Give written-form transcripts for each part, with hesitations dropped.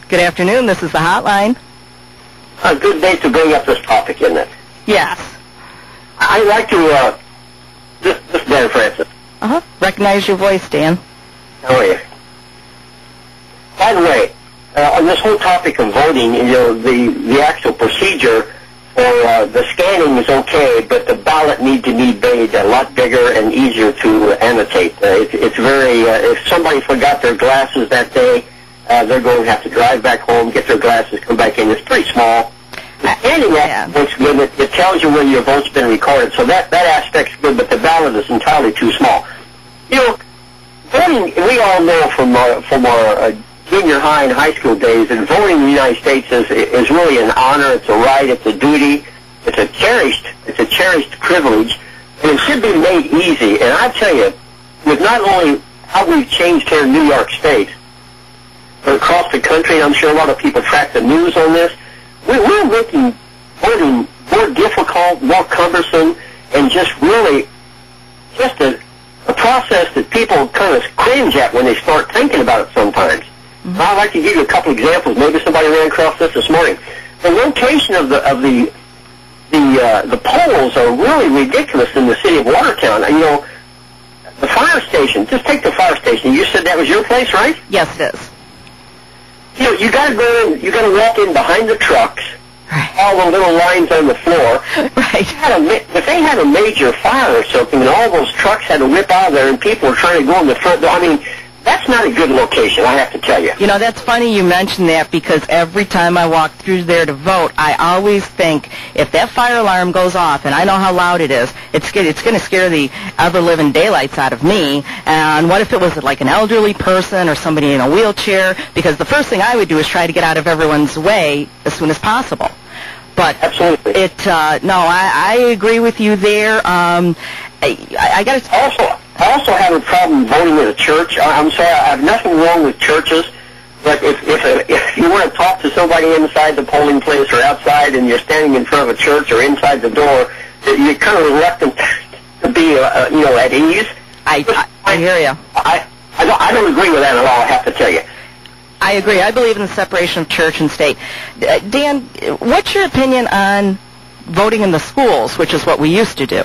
Good afternoon. This is the Hotline. A good day to bring up this topic, isn't it? Yes. I'd like to, this is Dan Francis. Recognize your voice, Dan. How are you? By the way, on this whole topic of voting, the actual procedure for the scanning is okay, but the ballot needs to be made a lot bigger and easier to annotate. It's very, if somebody forgot their glasses that day, they're going to have to drive back home, get their glasses, come back in. It's pretty small. Anyway, looks good. It tells you when your vote's been recorded, so that aspect's good, but the ballot is entirely too small. Voting, we all know from our junior high and high school days that voting in the United States is really an honor, it's a right, it's a duty, it's a cherished privilege, and it should be made easy. And I tell you, with not only how we've changed here in New York State, but across the country, and I'm sure a lot of people track the news on this, we're making voting more difficult, more cumbersome, and just really just a process that people kind of cringe at when they start thinking about it sometimes. I'd like to give you a couple examples. Maybe somebody ran across this morning. The location of the polls are really ridiculous in the city of Watertown. The fire station. Just take the fire station. You said that was your place, right? Yes, it is. You got to go in. You got to walk in behind the trucks. Right. All the little lines on the floor. Right. If they had a major fire or something, and all those trucks had to whip out of there, and people were trying to go in the front door, that's not a good location, I have to tell you. That's funny you mentioned that, because every time I walk through there to vote, I always think, if that fire alarm goes off, and I know how loud it is, it's going to scare the ever-living daylights out of me. And what if it was like an elderly person or somebody in a wheelchair? Because the first thing I would do is try to get out of everyone's way as soon as possible. But absolutely. I agree with you there. I got to... I also have a problem voting at a church. I'm sorry, I have nothing wrong with churches, but if you want to talk to somebody inside the polling place or outside, and you're standing in front of a church or inside the door, you're kind of reluctant to be, at ease. I hear you. I don't agree with that at all, I have to tell you. I agree. I believe in the separation of church and state. Dan, what's your opinion on voting in the schools, which is what we used to do?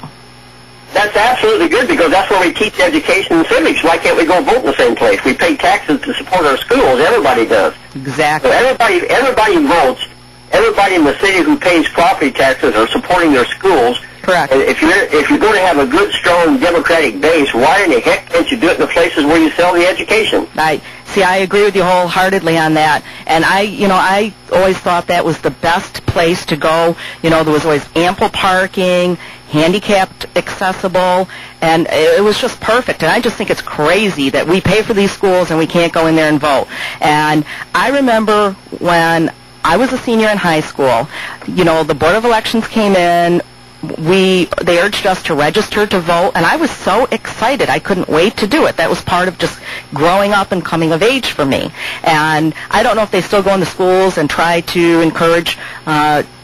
That's absolutely good, because that's where we teach education and civics. Why can't we go vote in the same place? We pay taxes to support our schools. Everybody does. Exactly. So everybody votes. Everybody in the city who pays property taxes are supporting their schools. Correct. And if you're going to have a good, strong Democratic base, why in the heck can't you do it in the places where you sell the education? I agree with you wholeheartedly on that. And I always thought that was the best place to go. There was always ample parking, handicapped accessible, and it was just perfect. And I just think it's crazy that we pay for these schools and we can't go in there and vote. And I remember when I was a senior in high school, the Board of Elections came in. They urged us to register to vote, and I was so excited. I couldn't wait to do it. That was part of just growing up and coming of age for me. And I don't know if they still go into schools and try to encourage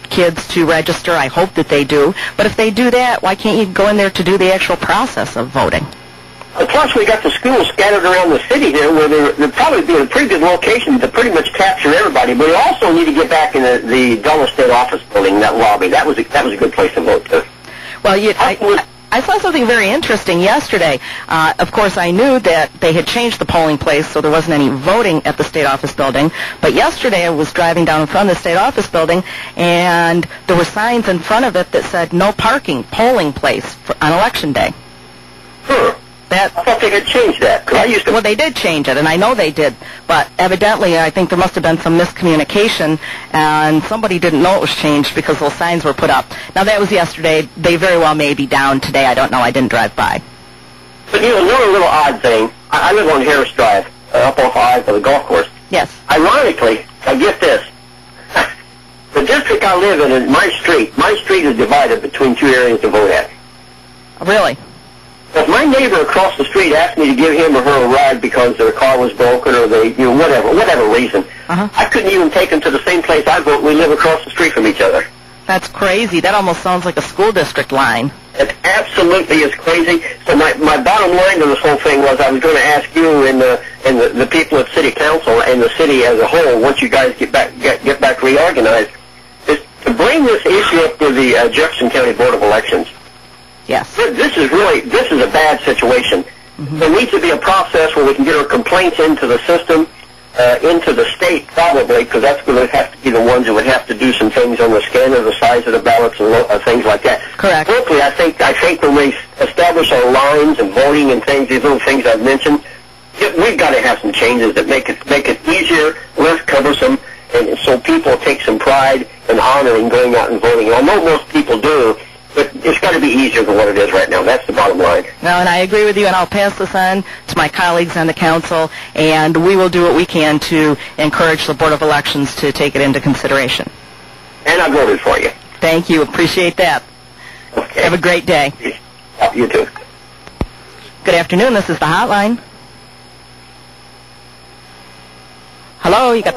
kids to register. I hope that they do. But if they do that, why can't you go in there to do the actual process of voting? Plus, we got the schools scattered around the city here, where they're probably be in a pretty good location to pretty much capture everybody. But we also need to get back in the Dulles State Office building, that lobby. That was a good place to vote too. Well, I saw something very interesting yesterday. Of course, I knew that they had changed the polling place, so there wasn't any voting at the state office building. But yesterday, I was driving down in front of the state office building, and there were signs in front of it that said "No parking, polling place" on Election Day. I thought they had changed that. Well, they did change it, and I know they did. But evidently, I think there must have been some miscommunication, and somebody didn't know it was changed because those signs were put up. Now, that was yesterday. They very well may be down today. I don't know. I didn't drive by. But, another little odd thing. I live on Harris Drive, up off I by the golf course. Yes. Ironically, I get this. The district I live in is my street. My street is divided between two areas to vote at. Really? If my neighbor across the street asked me to give him or her a ride because their car was broken or they, whatever reason, I couldn't even take them to the same place I vote. We live across the street from each other. That's crazy. That almost sounds like a school district line. It absolutely is crazy. So my bottom line to this whole thing was I was going to ask you and the people at City Council and the city as a whole, once you guys get back reorganized, is to bring this issue up to the Jefferson County Board of Elections. Yes. This is a bad situation. Mm-hmm. There needs to be a process where we can get our complaints into the system, into the state probably, because that's going to have to be the ones that would have to do some things on the scanner, the size of the ballots, and things like that. Correct. Hopefully, I think when we establish our lines and voting and things, these little things I've mentioned, we've got to have some changes that make it easier, less cumbersome, and so people take some pride and honor in going out and voting. And I know most people do, but it's got to be easier than what it is right now. That's the bottom line. No, and I agree with you, and I'll pass this on to my colleagues on the council, and we will do what we can to encourage the Board of Elections to take it into consideration. And I voted for you. Thank you. Appreciate that. Okay. Have a great day. You too. Good afternoon. This is the Hotline. Hello, you got